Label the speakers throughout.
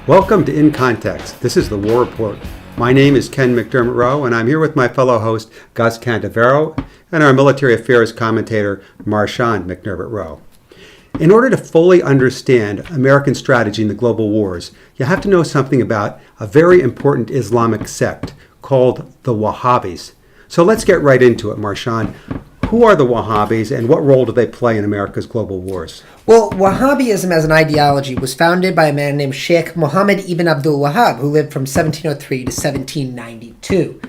Speaker 1: Welcome to In Context. This is the War Report. My name is Ken McDermott Rowe, and I'm here with my fellow host, Gus Cantavero, and our military affairs commentator, Marchand McDermott Rowe. In order to fully understand American strategy in the global wars, you have to know something about a very important Islamic sect called the Wahhabis. So let's get right into it, Marchand. Who are the Wahhabis, and what role do they play in America's global wars?
Speaker 2: Well, Wahhabism as an ideology was founded by a man named Sheikh Mohammed ibn Abdul Wahhab, who lived from 1703 to 1792,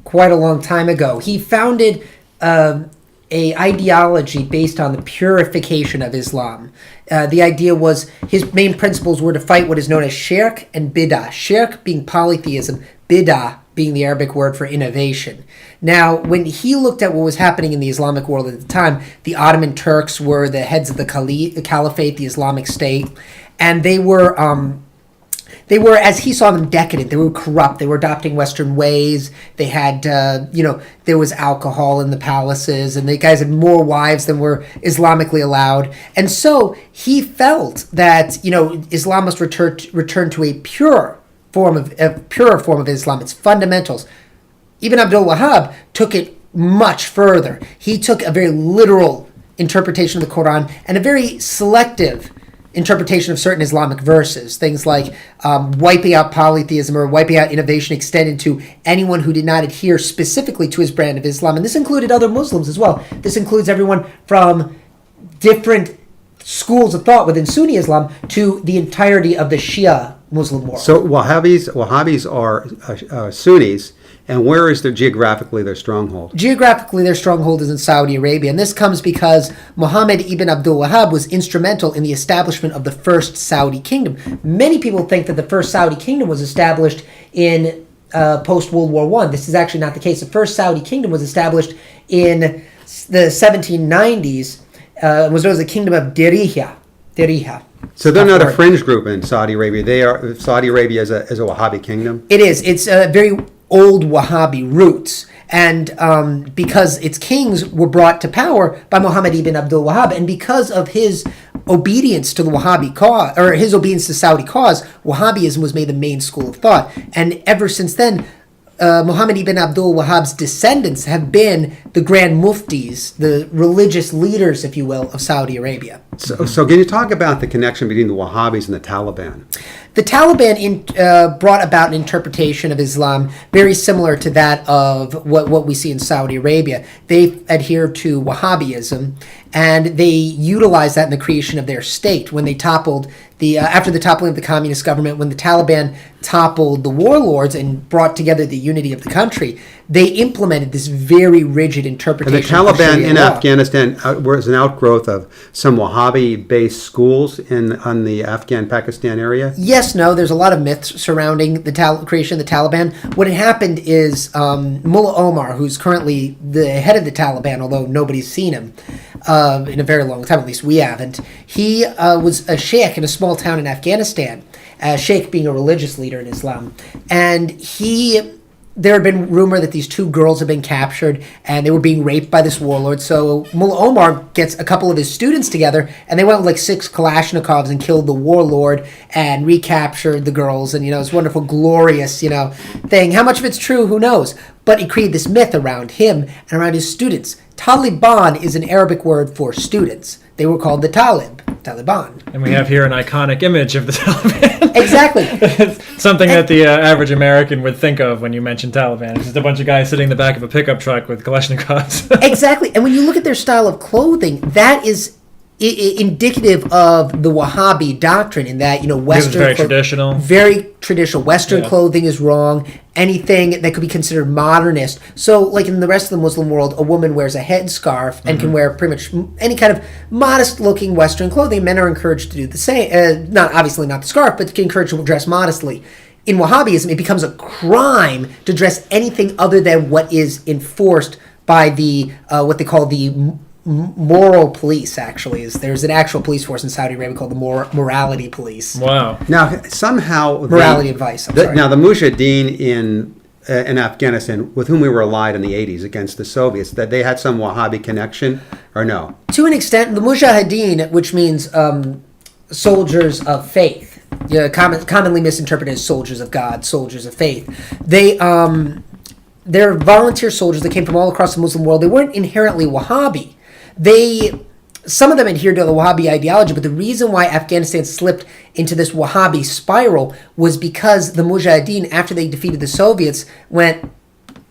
Speaker 2: quite a long time ago. He founded a ideology based on the purification of Islam. The idea was his main principles were to fight what is known as shirk and bid'ah. Shirk being polytheism, bid'ah being the Arabic word for innovation. Now, when he looked at what was happening in the Islamic world at the time, the Ottoman Turks were the heads of the Caliphate, the Islamic State, and they were, as he saw them, decadent. They were corrupt. They were adopting Western ways. They had, there was alcohol in the palaces, and the guys had more wives than were Islamically allowed. And so he felt that, Islam must return to a purer form of Islam, its fundamentals. Ibn Abdul Wahhab took it much further. He took a very literal interpretation of the Quran and a very selective interpretation of certain Islamic verses. Things like wiping out polytheism or wiping out innovation extended to anyone who did not adhere specifically to his brand of Islam. And this included other Muslims as well. This includes everyone from different schools of thought within Sunni Islam to the entirety of the Shia Muslim world.
Speaker 1: So Wahhabis are Sunnis, and where is geographically their stronghold?
Speaker 2: Geographically, their stronghold is in Saudi Arabia, and this comes because Muhammad ibn Abdul Wahhab was instrumental in the establishment of the first Saudi kingdom. Many people think that the first Saudi kingdom was established in post-World War I. This is actually not the case. The first Saudi kingdom was established in the 1790s. It was known as the Kingdom of Diriyah.
Speaker 1: So they're not a fringe group in Saudi Arabia. Saudi Arabia is a Wahhabi kingdom?
Speaker 2: It is. It's very old Wahhabi roots. And because its kings were brought to power by Muhammad ibn Abdul Wahhab, and because of his obedience to the Wahhabi cause, or his obedience to Saudi cause, Wahhabism was made the main school of thought. And ever since then, Muhammad ibn Abdul Wahhab's descendants have been the grand muftis, the religious leaders, if you will, of Saudi Arabia.
Speaker 1: So can you talk about the connection between the Wahhabis and the Taliban?
Speaker 2: The Taliban brought about an interpretation of Islam very similar to that of what we see in Saudi Arabia. They adhere to Wahhabism, and they utilized that in the creation of their state. When they toppled after the toppling of the communist government, when the Taliban toppled the warlords and brought together the unity of the country, they implemented this very rigid interpretation.
Speaker 1: And the Taliban in Afghanistan was an outgrowth of some Wahhabi-based schools on the Afghan-Pakistan area?
Speaker 2: Yes, no. There's a lot of myths surrounding the creation of the Taliban. What had happened is Mullah Omar, who's currently the head of the Taliban, although nobody's seen him in a very long time, at least we haven't, he was a sheikh in a small town in Afghanistan, sheikh being a religious leader in Islam. And there had been rumor that these two girls had been captured and they were being raped by this warlord. So Mullah Omar gets a couple of his students together and they went with like 6 Kalashnikovs and killed the warlord and recaptured the girls. And, it's wonderful, glorious, thing. How much of it's true, who knows? But it created this myth around him and around his students. Taliban is an Arabic word for students. They were called the Taliban.
Speaker 3: And we have here an iconic image of the Taliban.
Speaker 2: Exactly.
Speaker 3: Something that the average American would think of when you mention Taliban. It's just a bunch of guys sitting in the back of a pickup truck with Kalashnikovs.
Speaker 2: Exactly. And when you look at their style of clothing, that is indicative of the Wahhabi doctrine in that, Western...
Speaker 3: Very traditional.
Speaker 2: Very traditional. Western clothing is wrong. Anything that could be considered modernist. So, like in the rest of the Muslim world, a woman wears a headscarf and can wear pretty much any kind of modest-looking Western clothing. Men are encouraged to do the same. Obviously not the scarf, but encouraged to dress modestly. In Wahhabism, it becomes a crime to dress anything other than what is enforced by the what they call the moral police. Actually, there's an actual police force in Saudi Arabia called the morality police.
Speaker 3: Wow.
Speaker 1: Now, somehow...
Speaker 2: Morality advice,
Speaker 1: Now, the Mujahideen in Afghanistan, with whom we were allied in the 80s against the Soviets, that they had some Wahhabi connection, or no?
Speaker 2: To an extent, the Mujahideen, which means soldiers of faith, commonly misinterpreted as soldiers of God, soldiers of faith. They're volunteer soldiers that came from all across the Muslim world. They weren't inherently Wahhabi. Some of them adhered to the Wahhabi ideology, but the reason why Afghanistan slipped into this Wahhabi spiral was because the Mujahideen, after they defeated the Soviets, went,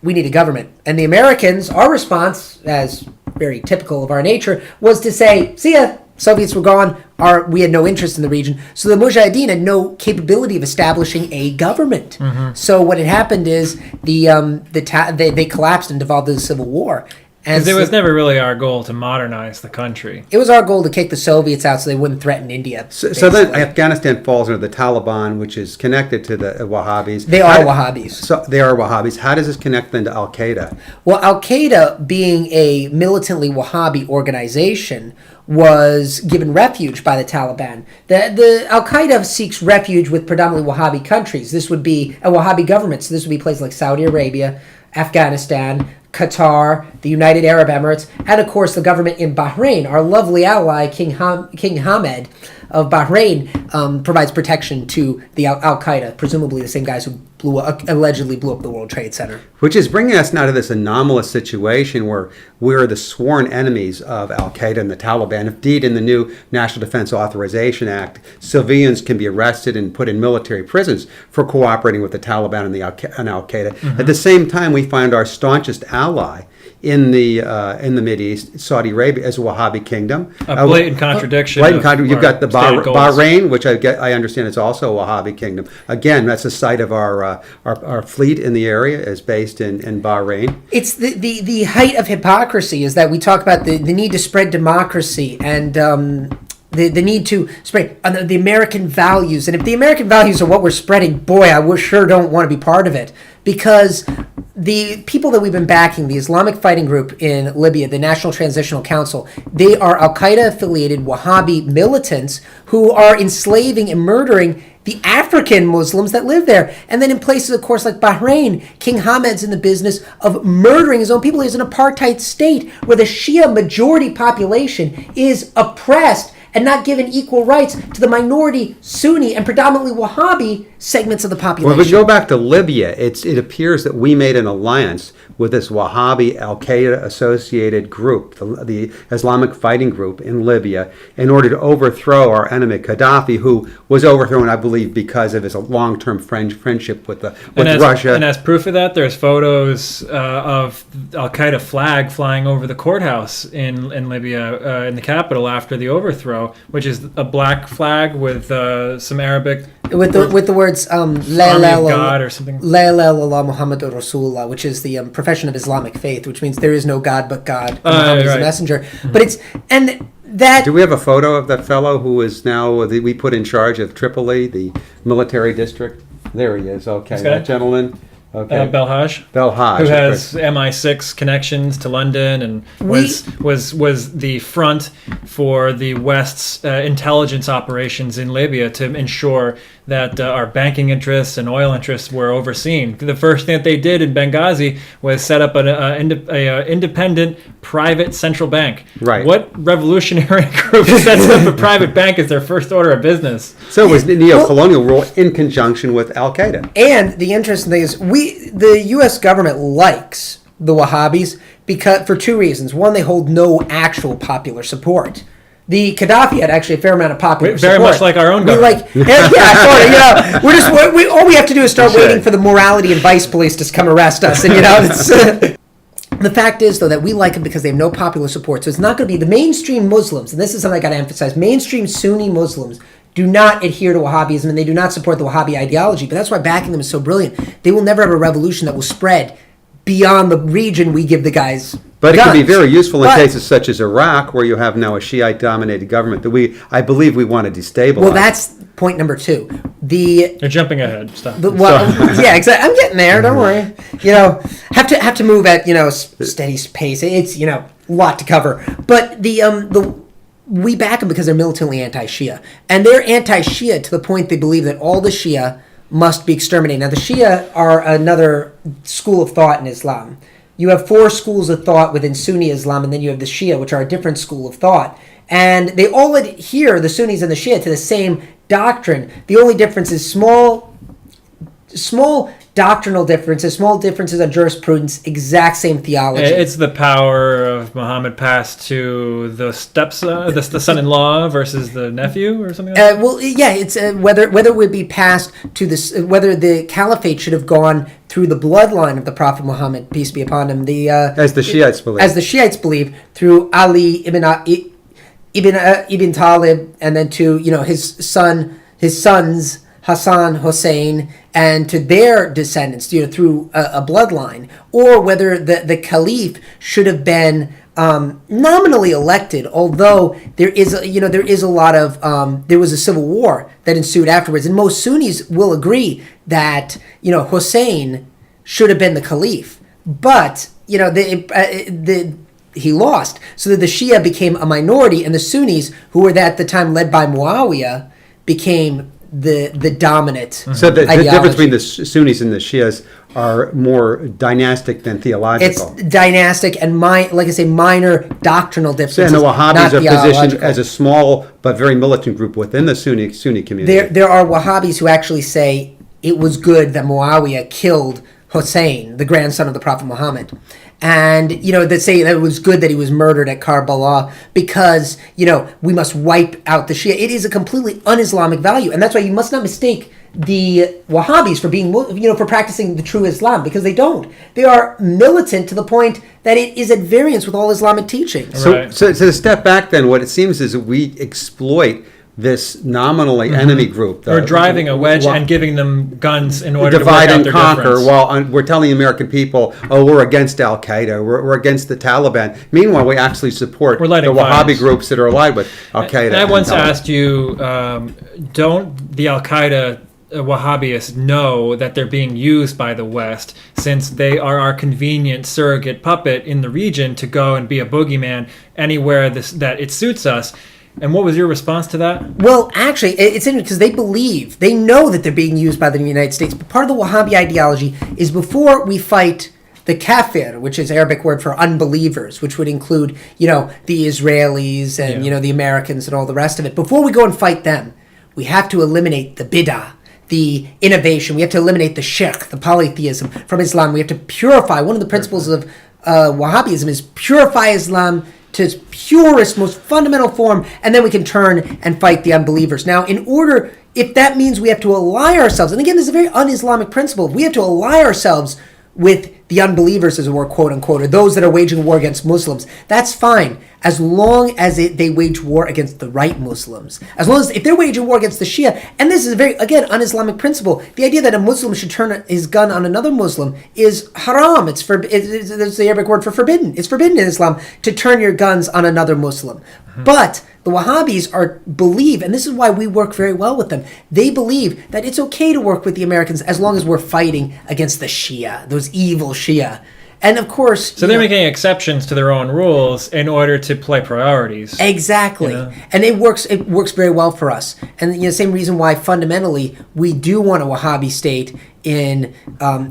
Speaker 2: we need a government. And the Americans, our response, as very typical of our nature, was to say, see ya, Soviets were gone, we had no interest in the region. So the Mujahideen had no capability of establishing a government. Mm-hmm. So what had happened is they collapsed and devolved into the Civil War.
Speaker 3: Because it was never really our goal to modernize the country.
Speaker 2: It was our goal to kick the Soviets out so they wouldn't threaten India.
Speaker 1: So then Afghanistan falls under the Taliban, which is connected to the Wahhabis.
Speaker 2: They are Wahhabis.
Speaker 1: So they are Wahhabis. How does this connect then to Al-Qaeda?
Speaker 2: Well, Al-Qaeda, being a militantly Wahhabi organization, was given refuge by the Taliban. The Al-Qaeda seeks refuge with predominantly Wahhabi countries. This would be a Wahhabi government. So this would be places like Saudi Arabia, Afghanistan, Qatar, the United Arab Emirates, and of course the government in Bahrain. Our lovely ally, King Hamad of Bahrain, provides protection to the Al-Qaeda, presumably the same guys who allegedly blew up the World Trade Center.
Speaker 1: Which is bringing us now to this anomalous situation where we're the sworn enemies of Al-Qaeda and the Taliban. Indeed, in the new National Defense Authorization Act, civilians can be arrested and put in military prisons for cooperating with the Taliban and Al-Qaeda. Mm-hmm. At the same time, we find our staunchest ally in the Mideast, Saudi Arabia, as a Wahhabi kingdom.
Speaker 3: A blatant contradiction.
Speaker 1: You've got the Bahrain, which I understand is also a Wahhabi kingdom. Again, that's the site of our fleet in the area is based in Bahrain.
Speaker 2: It's the height of hypocrisy is that we talk about the need to spread democracy and the need to spread the American values. And if the American values are what we're spreading, boy, I sure don't want to be part of it. Because the people that we've been backing, the Islamic Fighting Group in Libya, the National Transitional Council, they are Al-Qaeda-affiliated Wahhabi militants who are enslaving and murdering the African Muslims that live there. And then in places, of course, like Bahrain, King Hamad's in the business of murdering his own people. He's an apartheid state where the Shia majority population is oppressed and not given equal rights to the minority Sunni and predominantly Wahhabi segments of the population.
Speaker 1: Well, if we go back to Libya, it appears that we made an alliance with this Wahhabi Al-Qaeda associated group, the Islamic Fighting Group in Libya, in order to overthrow our enemy Gaddafi, who was overthrown, I believe, because of his long-term friendship with Russia.
Speaker 3: And as proof of that, there's photos of Al-Qaeda flag flying over the courthouse in Libya, in the capital after the overthrow, which is a black flag with some Arabic
Speaker 2: with the words
Speaker 3: Army of God or something.
Speaker 2: La ilaha illallah Muhammadur Rasulullah, which is the profession of Islamic faith, which means there is no God but God. Muhammad is the messenger. Mm-hmm. But
Speaker 1: do we have a photo of that fellow who is now we put in charge of Tripoli, the military district? There he is. Okay, that gentleman. Okay.
Speaker 3: Belhaj,
Speaker 1: who
Speaker 3: has MI6 connections to London and was the front for the West's intelligence operations in Libya to ensure that our banking interests and oil interests were overseen. The first thing that they did in Benghazi was set up an independent private central bank.
Speaker 1: Right.
Speaker 3: What revolutionary group sets up a private bank as their first order of business?
Speaker 1: So it was neo-colonial rule in conjunction with Al-Qaeda.
Speaker 2: And the interesting thing is the U.S. government likes the Wahhabis for two reasons. One, they hold no actual popular support. The Gaddafi had actually a fair amount of popular support.
Speaker 3: Very much like our own government.
Speaker 2: Sort of. All we have to do is start waiting for the morality and vice police to come arrest us. And the fact is, though, that we like them because they have no popular support. So it's not going to be the mainstream Muslims, and this is something I got to emphasize. Mainstream Sunni Muslims do not adhere to Wahhabism, and they do not support the Wahhabi ideology. But that's why backing them is so brilliant. They will never have a revolution that will spread beyond the region we give the guys.
Speaker 1: But it can be very useful in cases such as Iraq, where you have now a Shiite-dominated government that I believe we want to destabilize.
Speaker 2: Well, that's point number two.
Speaker 3: You're jumping ahead. Stop.
Speaker 2: Yeah, exactly. I'm getting there. Don't worry. Have to move at steady pace. It's a lot to cover. But we back them because they're militantly anti-Shia, and they're anti-Shia to the point they believe that all the Shia must be exterminated. Now, the Shia are another school of thought in Islam. You have four schools of thought within Sunni Islam, and then you have the Shia, which are a different school of thought. And they all adhere, the Sunnis and the Shia, to the same doctrine. The only difference is small doctrinal differences, small differences on jurisprudence, exact same theology.
Speaker 3: It's the power of Muhammad passed to the stepson, the son-in-law versus the nephew, or something like that.
Speaker 2: Well, yeah, it's whether it would be passed to this, whether the caliphate should have gone through the bloodline of the Prophet Muhammad, peace be upon him.
Speaker 1: As the Shiites believe.
Speaker 2: As the Shiites believe, through Ali ibn Talib, and then to his sons Hassan, Hussein, and to their descendants, through a bloodline, or whether the caliph should have been nominally elected, although there was a civil war that ensued afterwards, and most Sunnis will agree that Hussein should have been the caliph, but he lost, so that the Shia became a minority, and the Sunnis, who were at the time led by Muawiyah, became the dominant.
Speaker 1: So the difference between the Sunnis and the Shias are more dynastic than theological.
Speaker 2: It's dynastic and minor doctrinal differences.
Speaker 1: And the Wahhabis are positioned
Speaker 2: theological.
Speaker 1: as a small but very militant group within the Sunni community.
Speaker 2: There are Wahhabis who actually say it was good that Muawiyah killed Hussein, the grandson of the Prophet Muhammad. And, that say that it was good that he was murdered at Karbala because, we must wipe out the Shia. It is a completely un-Islamic value. And that's why you must not mistake the Wahhabis for being, for practicing the true Islam, because they don't. They are militant to the point that it is at variance with all Islamic teachings.
Speaker 3: Right.
Speaker 1: So to step back then, what it seems is that we exploit this nominally enemy group.
Speaker 3: Or driving a wedge and giving them guns in order
Speaker 1: divide
Speaker 3: to work out
Speaker 1: and
Speaker 3: their
Speaker 1: conquer,
Speaker 3: difference.
Speaker 1: while we're telling the American people, oh, we're against Al-Qaeda, we're against the Taliban. Meanwhile, we actually support the
Speaker 3: lighting
Speaker 1: Wahhabi
Speaker 3: fires.
Speaker 1: groups that are allied with Al-Qaeda.
Speaker 3: And I
Speaker 1: and
Speaker 3: once
Speaker 1: Taliban.
Speaker 3: asked you, don't the Al-Qaeda Wahhabis know that they're being used by the West, since they are our convenient surrogate puppet in the region to go and be a boogeyman anywhere that it suits us? And what was your response to that?
Speaker 2: Well, actually, it's interesting because they know that they're being used by the United States. But part of the Wahhabi ideology is before we fight the kafir, which is Arabic word for unbelievers, which would include, the Israelis and, the Americans and all the rest of it. Before we go and fight them, we have to eliminate the bid'ah, the innovation. We have to eliminate the shirk, the polytheism from Islam. We have to purify. One of the principles of Wahhabism is purify Islam to its purest, most fundamental form, and then we can turn and fight the unbelievers. Now, if that means we have to ally ourselves, and again, this is a very un-Islamic principle, we have to ally ourselves with the unbelievers, as it were, quote unquote, or those that are waging war against Muslims, that's fine, as long as they wage war against the right Muslims. As long as, if they're waging war against the Shia, and this is a very, again, un-Islamic principle, the idea that a Muslim should turn his gun on another Muslim is haram. It's the Arabic word for forbidden. It's forbidden in Islam to turn your guns on another Muslim. But the Wahhabis believe, and this is why we work very well with them, they believe that it's okay to work with the Americans as long as we're fighting against the Shia, those evil Shia. And of course...
Speaker 3: So they're making exceptions to their own rules in order to play priorities.
Speaker 2: Exactly. And it works very well for us. And the same reason why fundamentally we do want a Wahhabi state in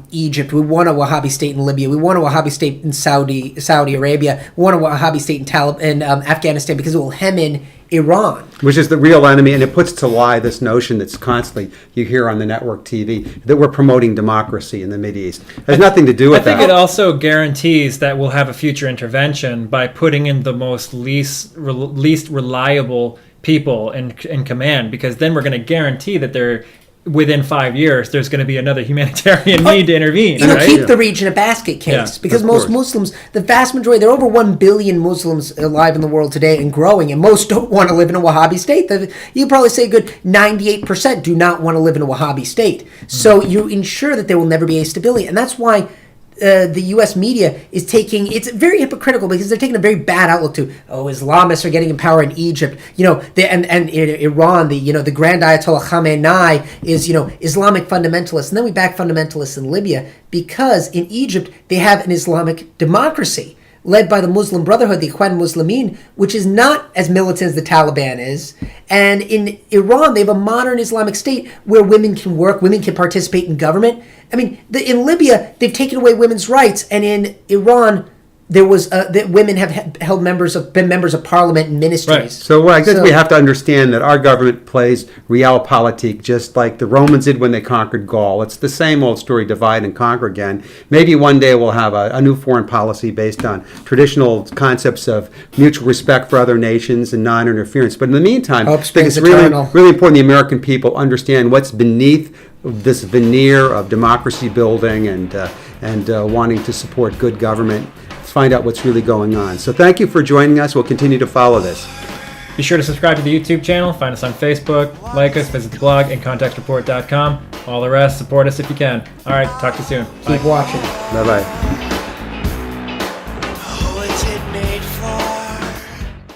Speaker 2: Egypt. We want a Wahhabi state in Libya. We want a Wahhabi state in Saudi Arabia. We want a Wahhabi state in Afghanistan, because it will hem in Iran.
Speaker 1: Which is the real enemy, and it puts to lie this notion that's constantly you hear on the network TV that we're promoting democracy in the Mideast. It has nothing to do with that.
Speaker 3: I think it also guarantees that we'll have a future intervention by putting in the least reliable people in command, because then we're going to guarantee that they're within 5 years, there's going to be another humanitarian need to intervene.
Speaker 2: Keep the region a basket case, because most Muslims, the vast majority, there are over 1 billion Muslims alive in the world today and growing, and most don't want to live in a Wahhabi state. You probably say a good 98% do not want to live in a Wahhabi state. So you ensure that there will never be a stability, and that's why the U.S. media is it's very hypocritical, because they're taking a very bad outlook to, Islamists are getting in power in Egypt, and in Iran, the Grand Ayatollah Khamenei is, Islamic fundamentalists, and then we back fundamentalists in Libya, because in Egypt, they have an Islamic democracy led by the Muslim Brotherhood, the Ikhwan Muslimin, which is not as militant as the Taliban is. And in Iran, they have a modern Islamic state where women can work, women can participate in government. I mean, in Libya, they've taken away women's rights, and in Iran, there was that women have been members of parliament and ministries.
Speaker 3: Right.
Speaker 1: So I guess we have to understand that our government plays realpolitik just like the Romans did when they conquered Gaul. It's the same old story, divide and conquer again. Maybe one day we'll have a new foreign policy based on traditional concepts of mutual respect for other nations and non-interference. But in the meantime, I think it's really important the American people understand what's beneath this veneer of democracy building and wanting to support good government. Find out what's really going on. So thank you for joining us. We'll continue to follow this.
Speaker 3: Be sure to subscribe to the YouTube channel, find us on Facebook, like us, visit the blog, incontextreport.com. All the rest, support us if you can. All right, talk to you soon.
Speaker 2: Keep watching.
Speaker 1: Bye-bye.